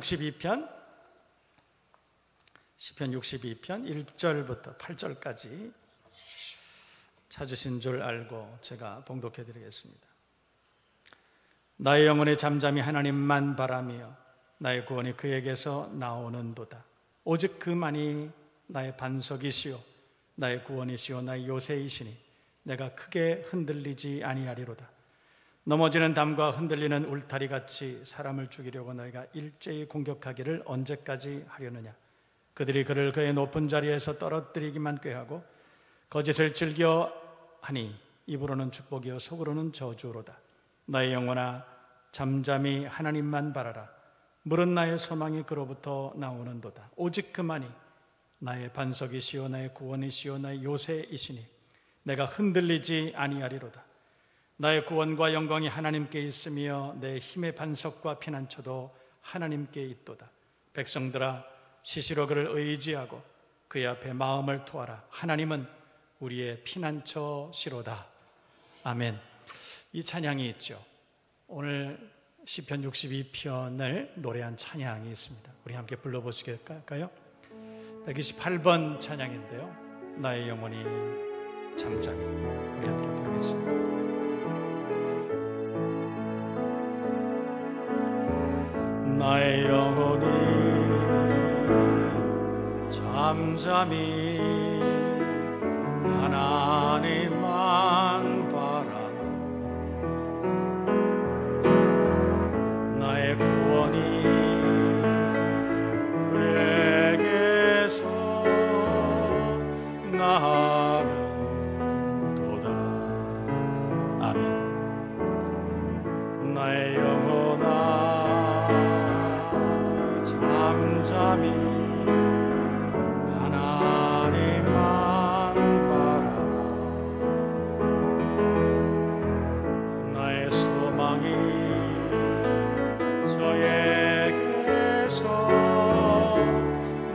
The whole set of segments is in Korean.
62편 시편 62편 1절부터 8절까지 찾으신 줄 알고 제가 봉독해 드리겠습니다. 나의 영혼이 잠잠히 하나님만 바라며 나의 구원이 그에게서 나오는도다. 오직 그만이 나의 반석이시요 나의 구원이시요 나의 요새이시니 내가 크게 흔들리지 아니하리로다. 넘어지는 담과 흔들리는 울타리같이 사람을 죽이려고 너희가 일제히 공격하기를 언제까지 하려느냐. 그들이 그를 그의 높은 자리에서 떨어뜨리기만 꾀하고 거짓을 즐겨 하니 입으로는 축복이요 속으로는 저주로다. 나의 영혼아 잠잠히 하나님만 바라라. 물은 나의 소망이 그로부터 나오는도다. 오직 그만이 나의 반석이시요 나의 구원이시요 나의 요새이시니 내가 흔들리지 아니하리로다. 나의 구원과 영광이 하나님께 있으며 내 힘의 반석과 피난처도 하나님께 있도다. 백성들아 시시로 그를 의지하고 그의 앞에 마음을 토하라. 하나님은 우리의 피난처시로다. 아멘. 이 찬양이 있죠. 오늘 시편 62편을 노래한 찬양이 있습니다. 우리 함께 불러보시겠까요? 128번 찬양인데요. 나의 영혼이 잠잠히. 우리 함께 부르겠습니다. 나의 영혼이 잠잠히 하나님만 바라나. 나의 구원이 그에게서 나는도다. 아멘. 나의 영혼아 잠잠히 하나님만 바라라. 나의 소망이 저에게서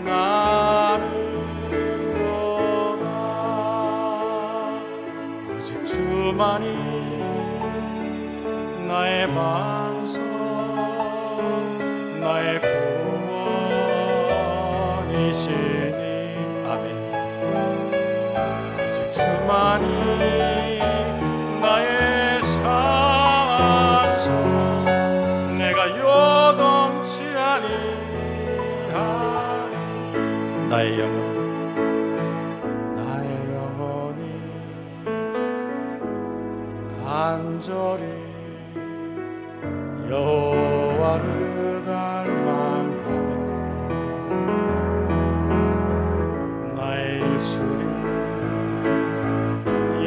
나는도다. 오직 주만이 나의 반석 나의 구원이시니. 아멘. 오직 주만이 나의 산성 내가 요동치 아니하리. 나의 영혼이 간절히 여호와를 닮아가며 나의 입술이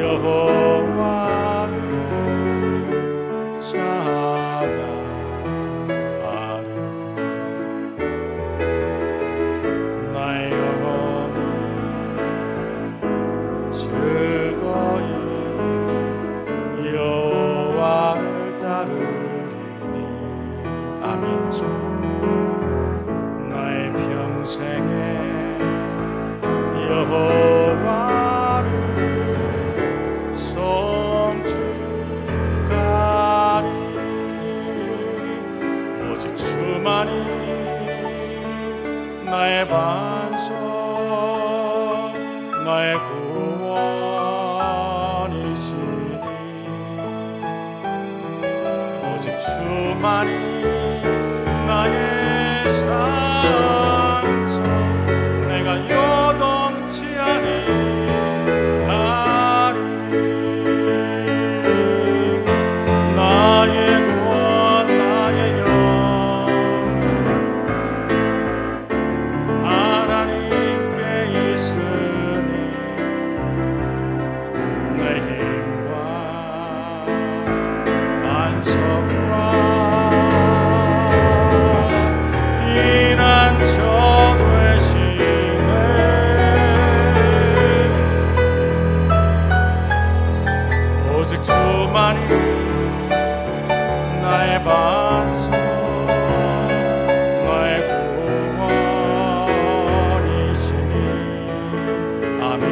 여호와를 찬양하리. 나의 영혼이 즐거이 여호와를 따르리니. 아멘. 나의 평생에 여호와를 송축하리. 오직 주만이 나의 반석 나의 구원이시니. 오직 주만이 나의 산성 내가 요동치 아니하리. 나의 구원 나의 영혼 하나님께 있으니 내 힘과 반석과 피난처 되시네. 오직 주만이 나의 반석 나의 구원이시니. 아멘.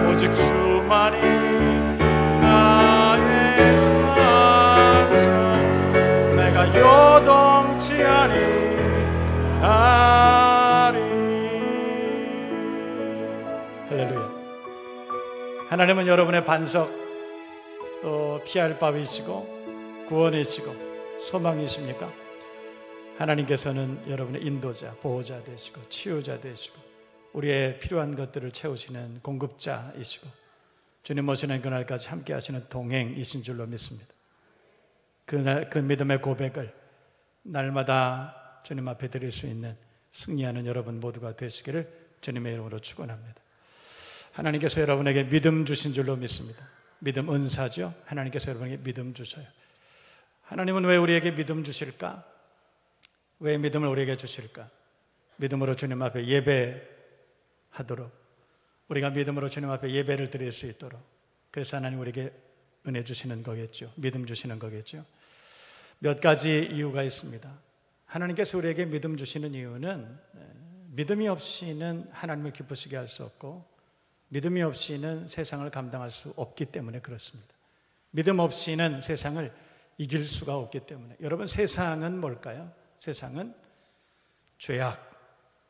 오직 주만이 나의 산성 내가 요동치 아니 하나님은 여러분의 반석, 또 피할 바위시고 구원이시고 소망이십니까? 하나님께서는 여러분의 인도자, 보호자 되시고 치유자 되시고 우리의 필요한 것들을 채우시는 공급자이시고 주님 오시는 그날까지 함께 하시는 동행이신 줄로 믿습니다. 그 믿음의 고백을 날마다 주님 앞에 드릴 수 있는 승리하는 여러분 모두가 되시기를 주님의 이름으로 축원합니다. 하나님께서 여러분에게 믿음 주신 줄로 믿습니다. 믿음 은사죠. 하나님께서 여러분에게 믿음 주셔요. 하나님은 왜 우리에게 믿음 주실까? 왜 믿음을 우리에게 주실까? 믿음으로 주님 앞에 예배하도록, 우리가 믿음으로 주님 앞에 예배를 드릴 수 있도록, 그래서 하나님 우리에게 은혜 주시는 거겠죠. 믿음 주시는 거겠죠. 몇 가지 이유가 있습니다. 하나님께서 우리에게 믿음 주시는 이유는 믿음이 없이는 하나님을 기쁘시게 할 수 없고 믿음이 없이는 세상을 감당할 수 없기 때문에 그렇습니다. 믿음 없이는 세상을 이길 수가 없기 때문에. 여러분, 세상은 뭘까요? 세상은 죄악.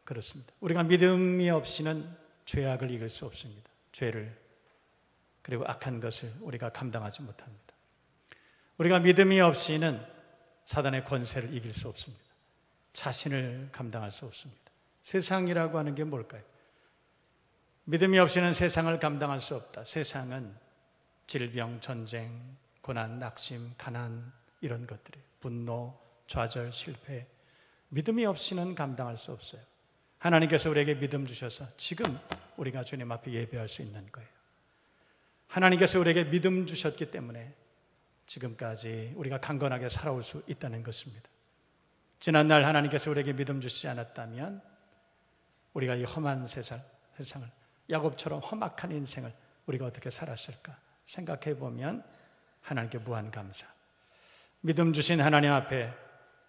그렇습니다. 우리가 믿음이 없이는 죄악을 이길 수 없습니다. 죄를, 그리고 악한 것을 우리가 감당하지 못합니다. 우리가 믿음이 없이는 사단의 권세를 이길 수 없습니다. 자신을 감당할 수 없습니다. 세상이라고 하는 게 뭘까요? 믿음이 없이는 세상을 감당할 수 없다. 세상은 질병, 전쟁, 고난, 낙심, 가난, 이런 것들이에요. 분노, 좌절, 실패. 믿음이 없이는 감당할 수 없어요. 하나님께서 우리에게 믿음 주셔서 지금 우리가 주님 앞에 예배할 수 있는 거예요. 하나님께서 우리에게 믿음 주셨기 때문에 지금까지 우리가 강건하게 살아올 수 있다는 것입니다. 지난날 하나님께서 우리에게 믿음 주시지 않았다면 우리가 이 험한 세상을, 야곱처럼 험악한 인생을 우리가 어떻게 살았을까 생각해 보면 하나님께 무한 감사. 믿음 주신 하나님 앞에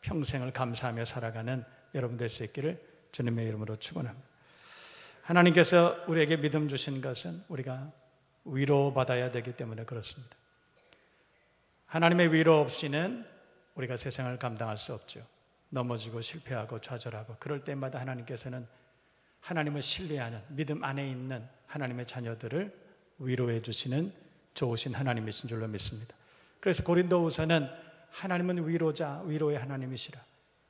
평생을 감사하며 살아가는 여러분 될 수 있기를 주님의 이름으로 축원합니다. 하나님께서 우리에게 믿음 주신 것은 우리가 위로받아야 되기 때문에 그렇습니다. 하나님의 위로 없이는 우리가 세상을 감당할 수 없죠. 넘어지고 실패하고 좌절하고 그럴 때마다 하나님께서는 하나님을 신뢰하는 믿음 안에 있는 하나님의 자녀들을 위로해 주시는 좋으신 하나님이신 줄로 믿습니다. 그래서 고린도후서는 하나님은 위로자, 위로의 하나님이시라.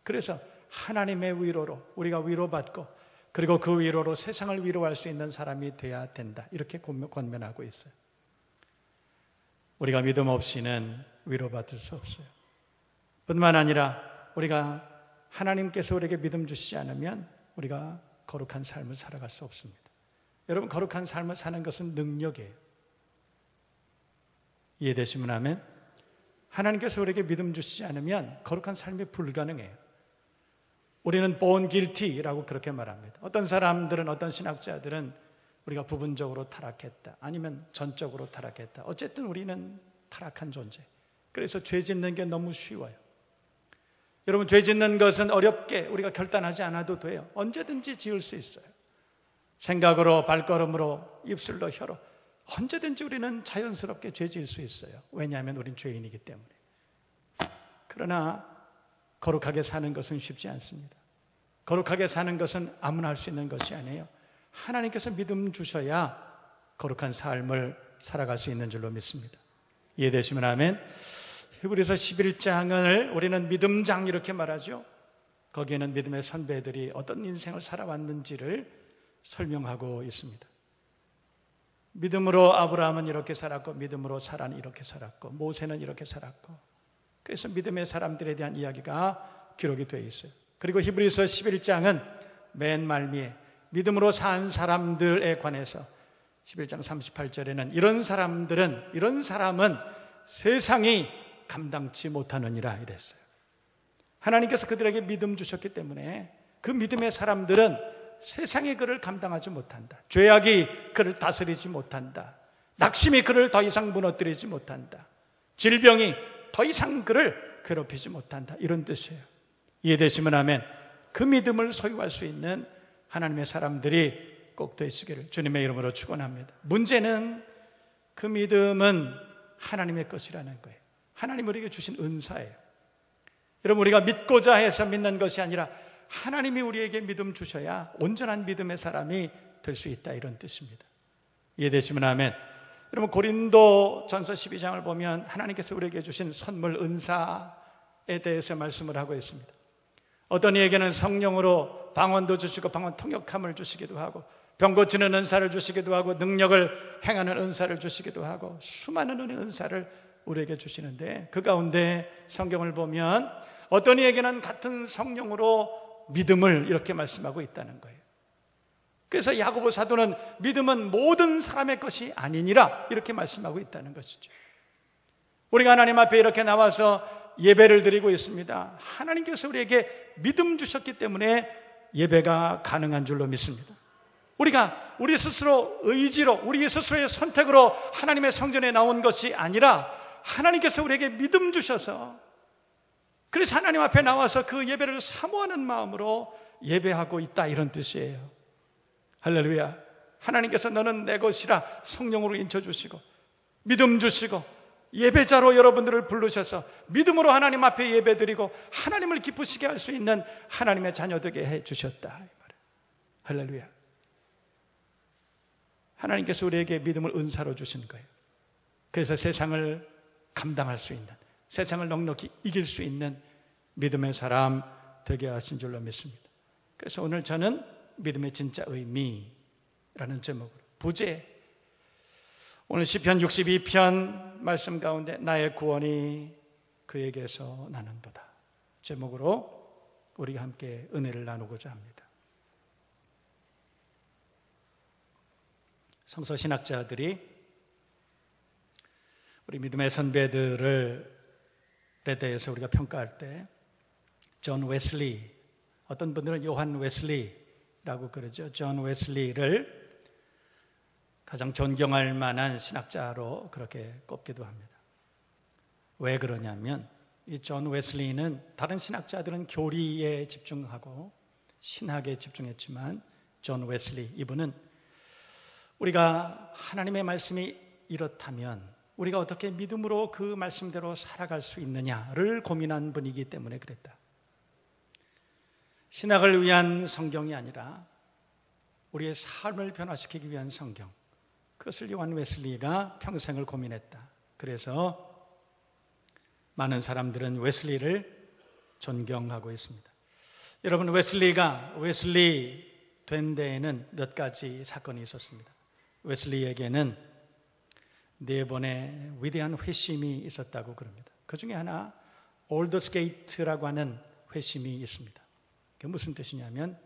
그래서 하나님의 위로로 우리가 위로받고 그리고 그 위로로 세상을 위로할 수 있는 사람이 돼야 된다. 이렇게 권면하고 있어요. 우리가 믿음 없이는 위로받을 수 없어요. 뿐만 아니라 우리가 하나님께서 우리에게 믿음 주시지 않으면 우리가 거룩한 삶을 살아갈 수 없습니다. 여러분, 거룩한 삶을 사는 것은 능력이에요. 이해되시면 아멘. 하나님께서 우리에게 믿음 주시지 않으면 거룩한 삶이 불가능해요. 우리는 born guilty라고 그렇게 말합니다. 어떤 사람들은, 어떤 신학자들은 우리가 부분적으로 타락했다, 아니면 전적으로 타락했다. 어쨌든 우리는 타락한 존재. 그래서 죄 짓는 게 너무 쉬워요. 여러분, 죄 짓는 것은 어렵게 우리가 결단하지 않아도 돼요. 언제든지 지을 수 있어요. 생각으로, 발걸음으로, 입술로, 혀로 언제든지 우리는 자연스럽게 죄 지을 수 있어요. 왜냐하면 우린 죄인이기 때문에. 그러나 거룩하게 사는 것은 쉽지 않습니다. 거룩하게 사는 것은 아무나 할 수 있는 것이 아니에요. 하나님께서 믿음 주셔야 거룩한 삶을 살아갈 수 있는 줄로 믿습니다. 이해되시면 아멘. 히브리서 11장을 우리는 믿음장 이렇게 말하죠. 거기에는 믿음의 선배들이 어떤 인생을 살아왔는지를 설명하고 있습니다. 믿음으로 아브라함은 이렇게 살았고, 믿음으로 사라는 이렇게 살았고, 모세는 이렇게 살았고, 그래서 믿음의 사람들에 대한 이야기가 기록이 되어 있어요. 그리고 히브리서 11장은 맨 말미에 믿음으로 산 사람들에 관해서 11장 38절에는 이런 사람은 세상이 감당치 못하느니라 이랬어요. 하나님께서 그들에게 믿음 주셨기 때문에 그 믿음의 사람들은 세상이 그를 감당하지 못한다. 죄악이 그를 다스리지 못한다. 낙심이 그를 더 이상 무너뜨리지 못한다. 질병이 더 이상 그를 괴롭히지 못한다. 이런 뜻이에요. 이해되시면 아멘. 그 믿음을 소유할 수 있는 하나님의 사람들이 꼭 되시기를 주님의 이름으로 축원합니다. 문제는 그 믿음은 하나님의 것이라는 거예요. 하나님 우리에게 주신 은사예요. 여러분, 우리가 믿고자 해서 믿는 것이 아니라 하나님이 우리에게 믿음 주셔야 온전한 믿음의 사람이 될 수 있다, 이런 뜻입니다. 이해되시면 아멘. 여러분 고린도 전서 12장을 보면 하나님께서 우리에게 주신 선물 은사에 대해서 말씀을 하고 있습니다. 어떤 이에게는 성령으로 방언도 주시고 방언 통역함을 주시기도 하고 병 고치는 은사를 주시기도 하고 능력을 행하는 은사를 주시기도 하고 수많은 은사를 우리에게 주시는데 그 가운데 성경을 보면 어떤 이에게는 같은 성령으로 믿음을 이렇게 말씀하고 있다는 거예요. 그래서 야고보 사도는 믿음은 모든 사람의 것이 아니니라 이렇게 말씀하고 있다는 것이죠. 우리가 하나님 앞에 이렇게 나와서 예배를 드리고 있습니다. 하나님께서 우리에게 믿음 주셨기 때문에 예배가 가능한 줄로 믿습니다. 우리가 우리 스스로 의지로 우리 스스로의 선택으로 하나님의 성전에 나온 것이 아니라 하나님께서 우리에게 믿음 주셔서 그래서 하나님 앞에 나와서 그 예배를 사모하는 마음으로 예배하고 있다 이런 뜻이에요. 할렐루야. 하나님께서 너는 내 것이라 성령으로 인쳐주시고 믿음 주시고 예배자로 여러분들을 부르셔서 믿음으로 하나님 앞에 예배드리고 하나님을 기쁘시게 할 수 있는 하나님의 자녀 되게 해주셨다. 할렐루야. 하나님께서 우리에게 믿음을 은사로 주신 거예요. 그래서 세상을 감당할 수 있는, 세상을 넉넉히 이길 수 있는 믿음의 사람 되게 하신 줄로 믿습니다. 그래서 오늘 저는 믿음의 진짜 의미라는 제목으로 부제, 오늘 시편 62편 말씀 가운데 나의 구원이 그에게서 나는도다 제목으로 우리가 함께 은혜를 나누고자 합니다. 성서 신학자들이 우리 믿음의 선배들에 대해서 우리가 평가할 때 존 웨슬리, 어떤 분들은 요한 웨슬리라고 그러죠. 존 웨슬리를 가장 존경할 만한 신학자로 그렇게 꼽기도 합니다. 왜 그러냐면 이 존 웨슬리는 다른 신학자들은 교리에 집중하고 신학에 집중했지만 존 웨슬리 이분은 우리가 하나님의 말씀이 이렇다면 우리가 어떻게 믿음으로 그 말씀대로 살아갈 수 있느냐를 고민한 분이기 때문에 그랬다. 신학을 위한 성경이 아니라 우리의 삶을 변화시키기 위한 성경, 그것을 요한 웨슬리가 평생을 고민했다. 그래서 많은 사람들은 웨슬리를 존경하고 있습니다. 여러분, 웨슬리가 웨슬리 된 데에는 몇 가지 사건이 있었습니다. 웨슬리에게는 4번의 위대한 회심이 있었다고 그럽니다. 그 중에 하나 올더스게이트라고 하는 회심이 있습니다. 그게 무슨 뜻이냐면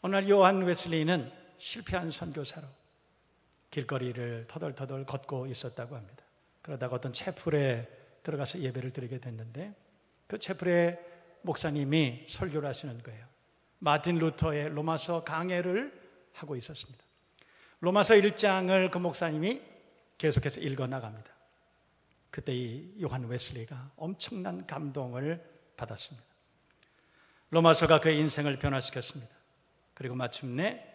어느 날 요한 웨슬리는 실패한 선교사로 길거리를 터덜터덜 걷고 있었다고 합니다. 그러다가 어떤 채플에 들어가서 예배를 드리게 됐는데 그 채플에 목사님이 설교를 하시는 거예요. 마틴 루터의 로마서 강해를 하고 있었습니다. 로마서 1장을 그 목사님이 계속해서 읽어 나갑니다. 그때 이 요한 웨슬리가 엄청난 감동을 받았습니다. 로마서가 그의 인생을 변화시켰습니다. 그리고 마침내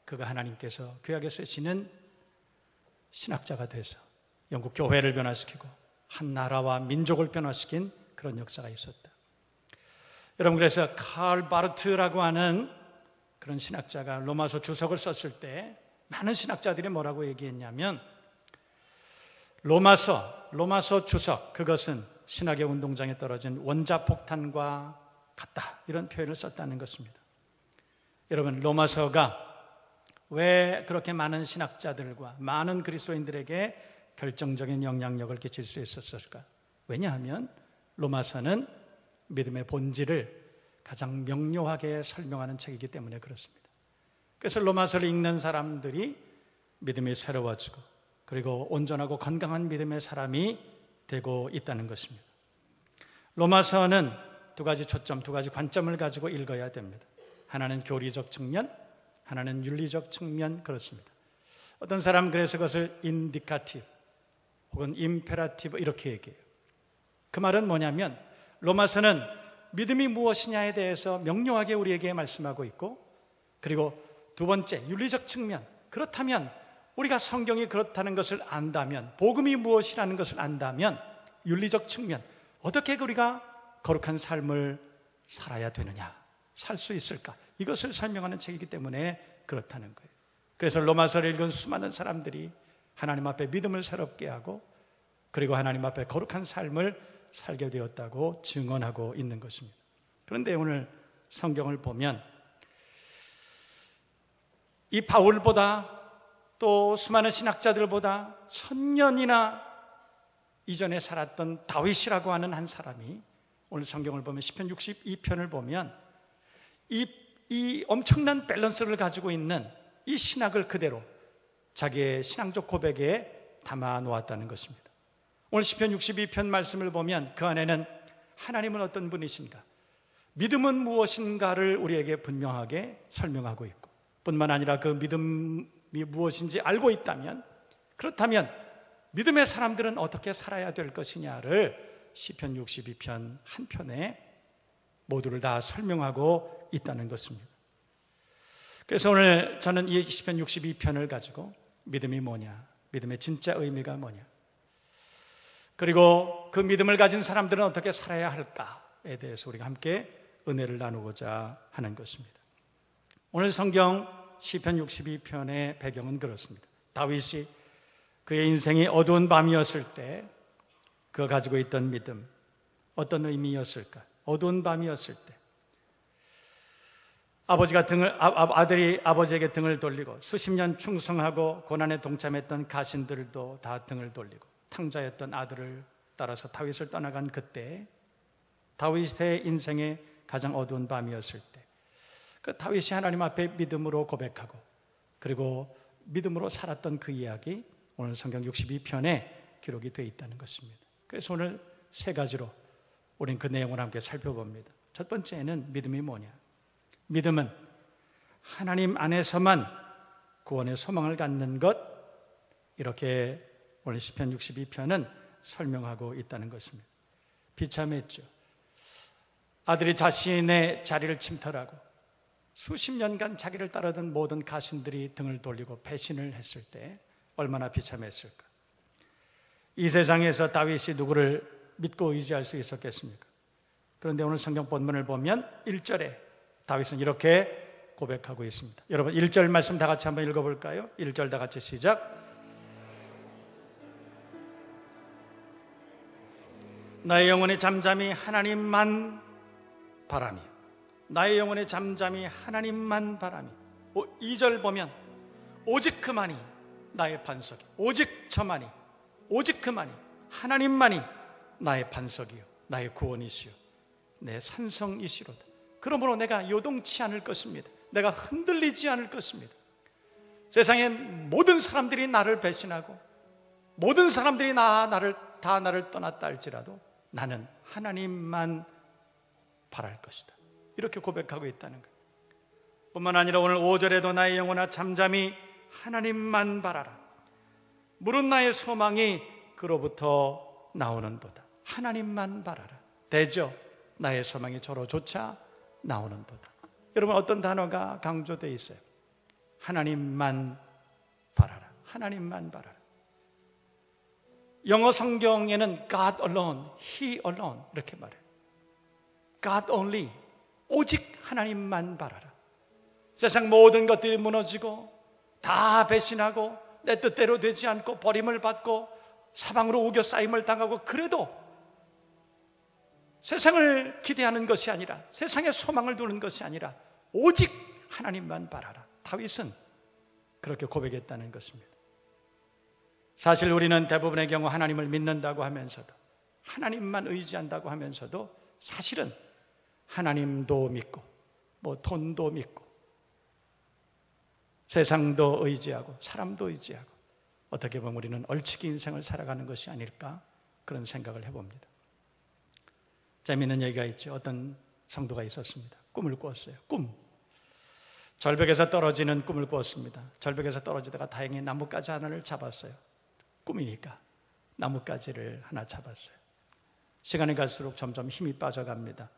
그가 하나님께서 귀하게 쓰시는 신학자가 돼서 영국 교회를 변화시키고 한 나라와 민족을 변화시킨 그런 역사가 있었다. 여러분, 그래서 칼 바르트라고 하는 그런 신학자가 로마서 주석을 썼을 때 많은 신학자들이 뭐라고 얘기했냐면 로마서 주석, 그것은 신학의 운동장에 떨어진 원자폭탄과 같다, 이런 표현을 썼다는 것입니다. 여러분, 로마서가 왜 그렇게 많은 신학자들과 많은 그리스도인들에게 결정적인 영향력을 끼칠 수 있었을까? 왜냐하면 로마서는 믿음의 본질을 가장 명료하게 설명하는 책이기 때문에 그렇습니다. 그래서 로마서를 읽는 사람들이 믿음이 새로워지고 그리고 온전하고 건강한 믿음의 사람이 되고 있다는 것입니다. 로마서는 2가지 초점, 2가지 관점을 가지고 읽어야 됩니다. 하나는 교리적 측면, 하나는 윤리적 측면, 그렇습니다. 어떤 사람은 그래서 그것을 인디카티브 혹은 임페라티브 이렇게 얘기해요. 그 말은 뭐냐면 로마서는 믿음이 무엇이냐에 대해서 명료하게 우리에게 말씀하고 있고, 그리고 2번째 윤리적 측면, 그렇다면 우리가 성경이 그렇다는 것을 안다면, 복음이 무엇이라는 것을 안다면 윤리적 측면, 어떻게 우리가 거룩한 삶을 살아야 되느냐, 살 수 있을까, 이것을 설명하는 책이기 때문에 그렇다는 거예요. 그래서 로마서를 읽은 수많은 사람들이 하나님 앞에 믿음을 새롭게 하고 그리고 하나님 앞에 거룩한 삶을 살게 되었다고 증언하고 있는 것입니다. 그런데 오늘 성경을 보면 이 바울보다 또 수많은 신학자들보다 1000년이나 이전에 살았던 다윗이라고 하는 한 사람이 오늘 성경을 보면 시편 62편을 보면 이 엄청난 밸런스를 가지고 있는 이 신학을 그대로 자기의 신앙적 고백에 담아 놓았다는 것입니다. 오늘 시편 62편 말씀을 보면 그 안에는 하나님은 어떤 분이신가, 믿음은 무엇인가를 우리에게 분명하게 설명하고 있고 뿐만 아니라 그 믿음이 무엇인지 알고 있다면, 그렇다면 믿음의 사람들은 어떻게 살아야 될 것이냐를 시편 62편 한 편에 모두를 다 설명하고 있다는 것입니다. 그래서 오늘 저는 이 시편 62편을 가지고 믿음이 뭐냐, 믿음의 진짜 의미가 뭐냐, 그리고 그 믿음을 가진 사람들은 어떻게 살아야 할까에 대해서 우리가 함께 은혜를 나누고자 하는 것입니다. 오늘 성경 시편 62편의 배경은 그렇습니다. 다윗이 그의 인생이 어두운 밤이었을 때 그가 가지고 있던 믿음, 어떤 의미였을까? 어두운 밤이었을 때 아들이 아버지에게 등을 돌리고 수십 년 충성하고 고난에 동참했던 가신들도 다 등을 돌리고 탕자였던 아들을 따라서 다윗을 떠나간 그때 다윗의 인생의 가장 어두운 밤이었을 때 그 다윗이 하나님 앞에 믿음으로 고백하고 그리고 믿음으로 살았던 그 이야기 오늘 성경 62편에 기록이 되어 있다는 것입니다. 그래서 오늘 세 가지로 우리는 그 내용을 함께 살펴봅니다. 첫 번째는 믿음이 뭐냐? 믿음은 하나님 안에서만 구원의 소망을 갖는 것, 이렇게 오늘 시편 62편은 설명하고 있다는 것입니다. 비참했죠. 아들이 자신의 자리를 침탈하고 수십 년간 자기를 따르던 모든 가신들이 등을 돌리고 배신을 했을 때 얼마나 비참했을까? 이 세상에서 다윗이 누구를 믿고 의지할 수 있었겠습니까? 그런데 오늘 성경 본문을 보면 1절에 다윗은 이렇게 고백하고 있습니다. 여러분 1절 말씀 다 같이 한번 읽어볼까요? 1절 다 같이 시작. 나의 영혼이 잠잠히 하나님만 바라며, 나의 영혼이 잠잠히 하나님만 바라며. 2절 보면 오직 그만이 나의 반석이, 오직 저만이, 오직 그만이, 하나님만이 나의 반석이요 나의 구원이시요 내 산성이시로다. 그러므로 내가 요동치 않을 것입니다. 내가 흔들리지 않을 것입니다. 세상의 모든 사람들이 나를 배신하고 모든 사람들이 나를 떠났다 할지라도 나는 하나님만 바랄 것이다. 이렇게 고백하고 있다는 거예요. 뿐만 아니라 오늘 5절에도 나의 영혼아 잠잠히 하나님만 바라라. 물은 나의 소망이 그로부터 나오는도다. 하나님만 바라라. 대저 나의 소망이 저로조차 나오는도다. 여러분 어떤 단어가 강조되어 있어요? 하나님만 바라라. 하나님만 바라라. 영어 성경에는 God alone, He alone 이렇게 말해요. God only, 오직 하나님만 바라라. 세상 모든 것들이 무너지고 다 배신하고 내 뜻대로 되지 않고 버림을 받고 사방으로 우겨싸임을 당하고 그래도 세상을 기대하는 것이 아니라 세상에 소망을 두는 것이 아니라 오직 하나님만 바라라. 다윗은 그렇게 고백했다는 것입니다. 사실 우리는 대부분의 경우 하나님을 믿는다고 하면서도 하나님만 의지한다고 하면서도 사실은 하나님도 믿고 뭐 돈도 믿고 세상도 의지하고 사람도 의지하고 어떻게 보면 우리는 얼치기 인생을 살아가는 것이 아닐까 그런 생각을 해봅니다. 재미있는 얘기가 있죠. 어떤 성도가 있었습니다. 꿈을 꾸었어요. 꿈. 절벽에서 떨어지는 꿈을 꾸었습니다. 절벽에서 떨어지다가 다행히 나뭇가지 하나를 잡았어요. 꿈이니까 나뭇가지를 하나 잡았어요. 시간이 갈수록 점점 힘이 빠져갑니다.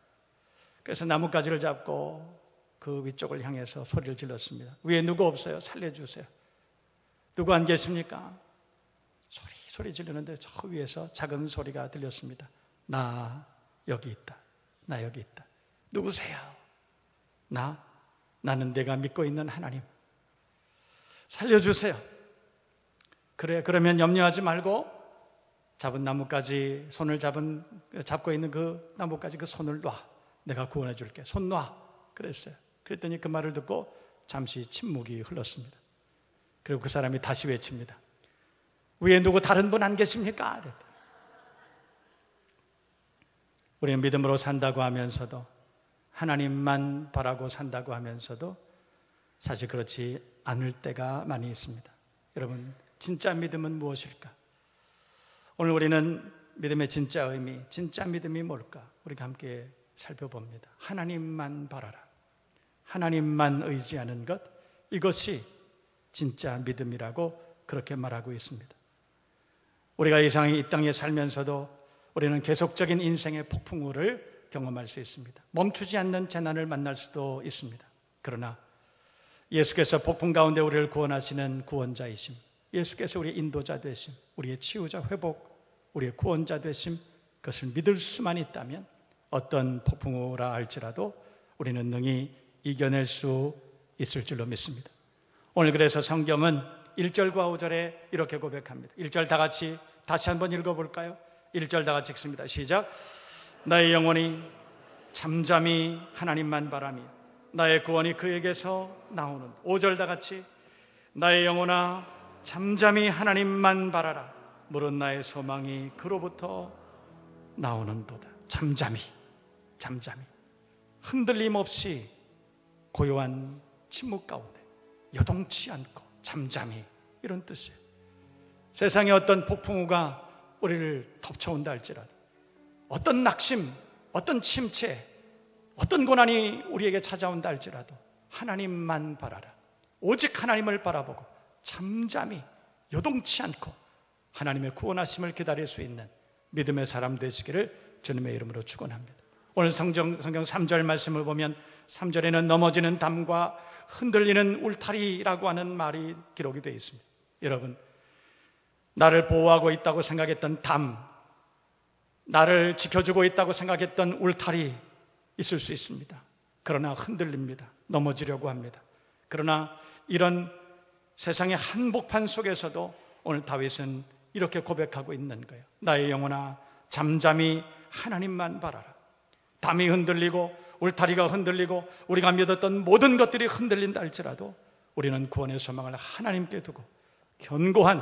그래서 나뭇가지를 잡고 그 위쪽을 향해서 소리를 질렀습니다. 위에 누구 없어요? 살려주세요. 누구 안 계십니까? 소리 지르는데 저 위에서 작은 소리가 들렸습니다. 나 여기 있다. 나 여기 있다. 누구세요? 나는 내가 믿고 있는 하나님. 살려주세요. 그래, 그러면 염려하지 말고 잡은 나뭇가지, 잡고 있는 그 나뭇가지 그 손을 놔. 내가 구원해 줄게. 손 놔. 그랬어요. 그랬더니 그 말을 듣고 잠시 침묵이 흘렀습니다. 그리고 그 사람이 다시 외칩니다. 위에 누구 다른 분 안 계십니까? 우리는 믿음으로 산다고 하면서도, 하나님만 바라고 산다고 하면서도 사실 그렇지 않을 때가 많이 있습니다. 여러분, 진짜 믿음은 무엇일까? 오늘 우리는 믿음의 진짜 의미, 진짜 믿음이 뭘까? 우리가 함께 살펴봅니다. 하나님만 바라라. 하나님만 의지하는 것, 이것이 진짜 믿음이라고 그렇게 말하고 있습니다. 우리가 이 땅에 살면서도 우리는 계속적인 인생의 폭풍우를 경험할 수 있습니다. 멈추지 않는 재난을 만날 수도 있습니다. 그러나 예수께서 폭풍 가운데 우리를 구원하시는 구원자이심, 예수께서 우리의 인도자 되심, 우리의 치유자 회복, 우리의 구원자 되심, 그것을 믿을 수만 있다면 어떤 폭풍우라 할지라도 우리는 능히 이겨낼 수 있을 줄로 믿습니다. 오늘 그래서 성경은 1절과 5절에 이렇게 고백합니다. 1절 다 같이 다시 한번 읽어볼까요? 1절 다 같이 읽습니다. 시작. 나의 영혼이 잠잠히 하나님만 바라며 나의 구원이 그에게서 나오는. 5절 다 같이 나의 영혼아 잠잠히 하나님만 바라라. 물은 나의 소망이 그로부터 나오는도다. 잠잠히 흔들림 없이 고요한 침묵 가운데 여동치 않고 잠잠히, 이런 뜻이에요. 세상에 어떤 폭풍우가 우리를 덮쳐온다 할지라도, 어떤 낙심, 어떤 침체, 어떤 고난이 우리에게 찾아온다 할지라도 하나님만 바라라. 오직 하나님을 바라보고 잠잠히 요동치 않고 하나님의 구원하심을 기다릴 수 있는 믿음의 사람 되시기를 주님의 이름으로 축원합니다. 오늘 성경 3절 말씀을 보면 3절에는 넘어지는 담과 흔들리는 울타리라고 하는 말이 기록이 되어 있습니다. 여러분, 나를 보호하고 있다고 생각했던 담, 나를 지켜주고 있다고 생각했던 울타리 있을 수 있습니다. 그러나 흔들립니다. 넘어지려고 합니다. 그러나 이런 세상의 한복판 속에서도 오늘 다윗은 이렇게 고백하고 있는 거예요. 나의 영혼아 잠잠히 하나님만 바라라. 담이 흔들리고 울타리가 흔들리고 우리가 믿었던 모든 것들이 흔들린다 할지라도 우리는 구원의 소망을 하나님께 두고 견고한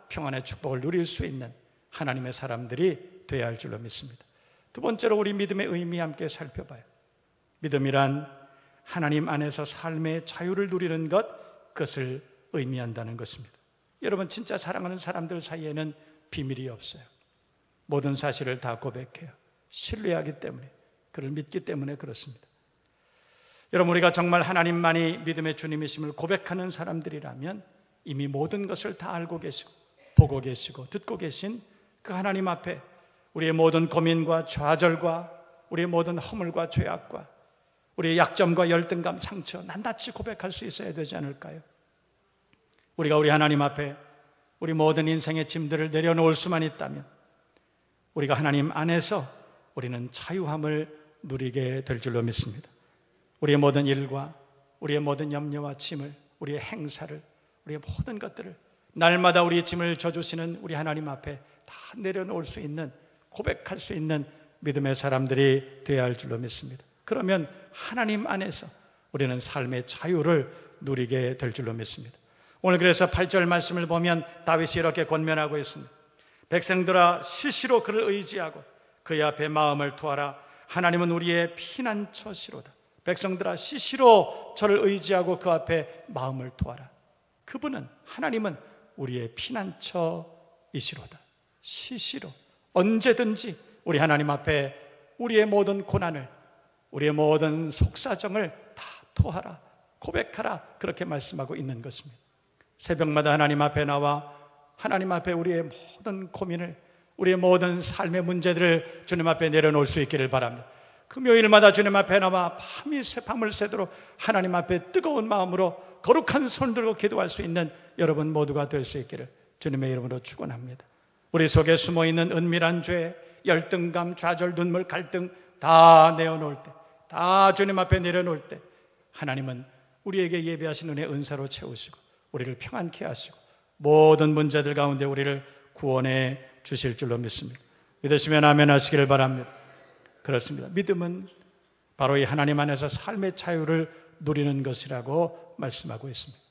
평안의 축복을 누릴 수 있는 하나님의 사람들이 되어야 할 줄로 믿습니다. 두 번째로 우리 믿음의 의미 함께 살펴봐요. 믿음이란 하나님 안에서 삶의 자유를 누리는 것, 그것을 의미한다는 것입니다. 여러분, 진짜 사랑하는 사람들 사이에는 비밀이 없어요. 모든 사실을 다 고백해요. 신뢰하기 때문에, 그를 믿기 때문에 그렇습니다. 여러분, 우리가 정말 하나님만이 믿음의 주님이심을 고백하는 사람들이라면 이미 모든 것을 다 알고 계시고 보고 계시고 듣고 계신 그 하나님 앞에 우리의 모든 고민과 좌절과 우리의 모든 허물과 죄악과 우리의 약점과 열등감, 상처 낱낱이 고백할 수 있어야 되지 않을까요? 우리가 우리 하나님 앞에 우리 모든 인생의 짐들을 내려놓을 수만 있다면 우리가 하나님 안에서 우리는 자유함을 누리게 될 줄로 믿습니다. 우리의 모든 일과 우리의 모든 염려와 짐을, 우리의 행사를, 우리의 모든 것들을 날마다 우리의 짐을 져주시는 우리 하나님 앞에 다 내려놓을 수 있는, 고백할 수 있는 믿음의 사람들이 되어야 할 줄로 믿습니다. 그러면 하나님 안에서 우리는 삶의 자유를 누리게 될 줄로 믿습니다. 오늘 그래서 8절 말씀을 보면 다윗이 이렇게 권면하고 있습니다. 백성들아 시시로 그를 의지하고 그의 앞에 마음을 투하라. 하나님은 우리의 피난처시로다. 백성들아 시시로 저를 의지하고 그 앞에 마음을 투하라. 그분은, 하나님은 우리의 피난처이시로다. 시시로 언제든지 우리 하나님 앞에 우리의 모든 고난을, 우리의 모든 속사정을 다 토하라, 고백하라, 그렇게 말씀하고 있는 것입니다. 새벽마다 하나님 앞에 나와 하나님 앞에 우리의 모든 고민을, 우리의 모든 삶의 문제들을 주님 앞에 내려놓을 수 있기를 바랍니다. 금요일마다 주님 앞에 나와 밤을 새도록 하나님 앞에 뜨거운 마음으로 거룩한 손 들고 기도할 수 있는 여러분 모두가 될 수 있기를 주님의 이름으로 축원합니다. 우리 속에 숨어있는 은밀한 죄, 열등감, 좌절, 눈물, 갈등 다 내어놓을 때, 다 주님 앞에 내려놓을 때 하나님은 우리에게 예배하신 은혜 은사로 채우시고 우리를 평안케 하시고 모든 문제들 가운데 우리를 구원해 주실 줄로 믿습니다. 믿으시면 아멘 하시기를 바랍니다. 그렇습니다. 믿음은 바로 이 하나님 안에서 삶의 자유를 누리는 것이라고 말씀하고 있습니다.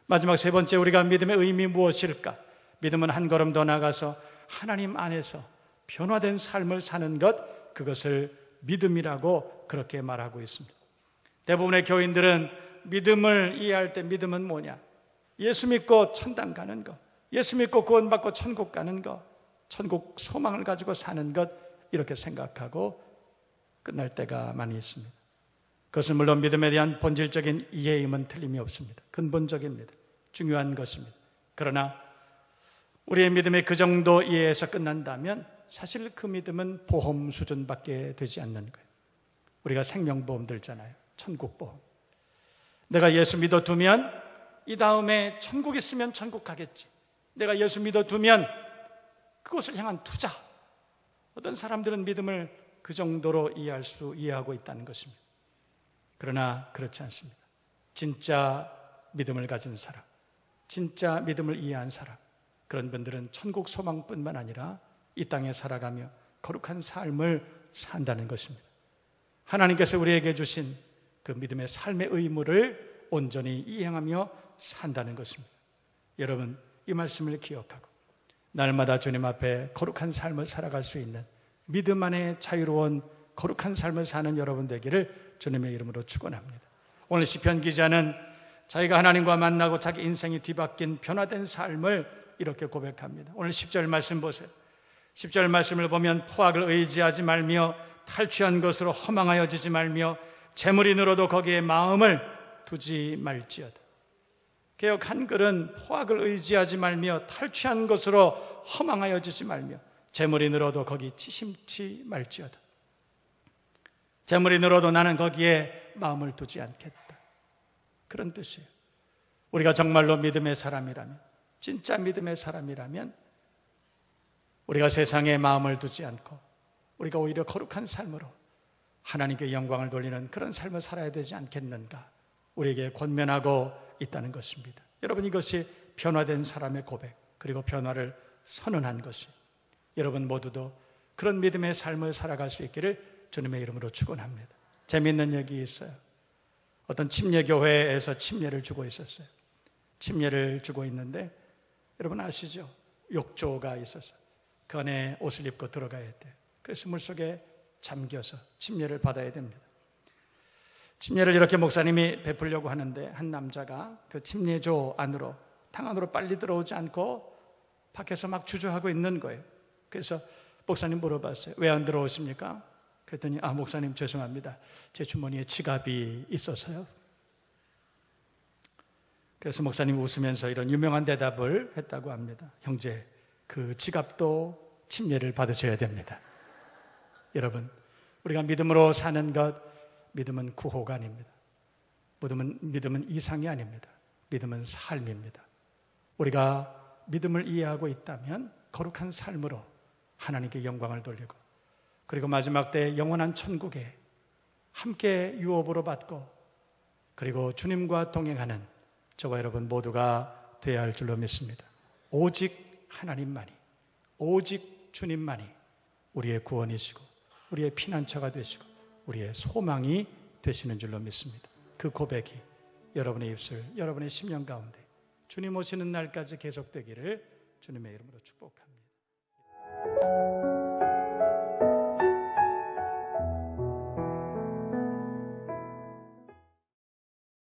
마지막 세 번째, 우리가 믿음의 의미 무엇일까? 믿음은 한 걸음 더 나가서 하나님 안에서 변화된 삶을 사는 것, 그것을 믿음이라고 그렇게 말하고 있습니다. 대부분의 교인들은 믿음을 이해할 때 믿음은 뭐냐? 예수 믿고 천당 가는 것, 예수 믿고 구원받고 천국 가는 것, 천국 소망을 가지고 사는 것, 이렇게 생각하고 끝날 때가 많이 있습니다. 그것은 물론 믿음에 대한 본질적인 이해임은 틀림이 없습니다. 근본적입니다. 중요한 것입니다. 그러나 우리의 믿음이 그 정도 이해에서 끝난다면 사실 그 믿음은 보험 수준밖에 되지 않는 거예요. 우리가 생명보험 들잖아요. 천국보험. 내가 예수 믿어두면 이 다음에 천국 있으면 천국 가겠지. 내가 예수 믿어두면 그것을 향한 투자. 어떤 사람들은 믿음을 그 정도로 이해하고 있다는 것입니다. 그러나 그렇지 않습니다. 진짜 믿음을 가진 사람, 진짜 믿음을 이해한 사람, 그런 분들은 천국 소망뿐만 아니라 이 땅에 살아가며 거룩한 삶을 산다는 것입니다. 하나님께서 우리에게 주신 그 믿음의 삶의 의무를 온전히 이행하며 산다는 것입니다. 여러분, 이 말씀을 기억하고 날마다 주님 앞에 거룩한 삶을 살아갈 수 있는 믿음 안에 자유로운 거룩한 삶을 사는 여러분 되기를 주님의 이름으로 축원합니다. 오늘 시편 기자는 자기가 하나님과 만나고 자기 인생이 뒤바뀐 변화된 삶을 이렇게 고백합니다. 오늘 10절 말씀 보세요. 10절 말씀을 보면 포악을 의지하지 말며 탈취한 것으로 허망하여지지 말며 재물이 늘어도 거기에 마음을 두지 말지어다. 개역 한글은 포악을 의지하지 말며 탈취한 것으로 허망하여지지 말며 재물이 늘어도 거기 치심치 말지어다. 재물이 늘어도 나는 거기에 마음을 두지 않겠다. 그런 뜻이에요. 우리가 정말로 믿음의 사람이라면, 진짜 믿음의 사람이라면 우리가 세상에 마음을 두지 않고 우리가 오히려 거룩한 삶으로 하나님께 영광을 돌리는 그런 삶을 살아야 되지 않겠는가, 우리에게 권면하고 있다는 것입니다. 여러분, 이것이 변화된 사람의 고백, 그리고 변화를 선언한 것이, 여러분 모두도 그런 믿음의 삶을 살아갈 수 있기를 주님의 이름으로 축원합니다. 재미있는 얘기 있어요. 어떤 침례교회에서 침례를 주고 있었어요. 침례를 주고 있는데 여러분 아시죠? 욕조가 있어서 그 안에 옷을 입고 들어가야 돼요. 그래서 물속에 잠겨서 침례를 받아야 됩니다. 침례를 이렇게 목사님이 베풀려고 하는데 한 남자가 그 침례조 안으로, 탕 안으로 빨리 들어오지 않고 밖에서 막 주저하고 있는 거예요. 그래서 목사님 물어봤어요. 왜 안 들어오십니까? 그랬더니 목사님 죄송합니다. 제 주머니에 지갑이 있어서요. 그래서 목사님 웃으면서 이런 유명한 대답을 했다고 합니다. 형제, 그 지갑도 침례를 받으셔야 됩니다. 여러분, 우리가 믿음으로 사는 것, 믿음은 구호가 아닙니다. 믿음은 이상이 아닙니다. 믿음은 삶입니다. 우리가 믿음을 이해하고 있다면 거룩한 삶으로 하나님께 영광을 돌리고, 그리고 마지막 때 영원한 천국에 함께 유업으로 받고, 그리고 주님과 동행하는 저와 여러분 모두가 되어야 할 줄로 믿습니다. 오직 하나님만이, 오직 주님만이 우리의 구원이시고 우리의 피난처가 되시고 우리의 소망이 되시는 줄로 믿습니다. 그 고백이 여러분의 입술, 여러분의 심령 가운데 주님 오시는 날까지 계속되기를 주님의 이름으로 축복합니다.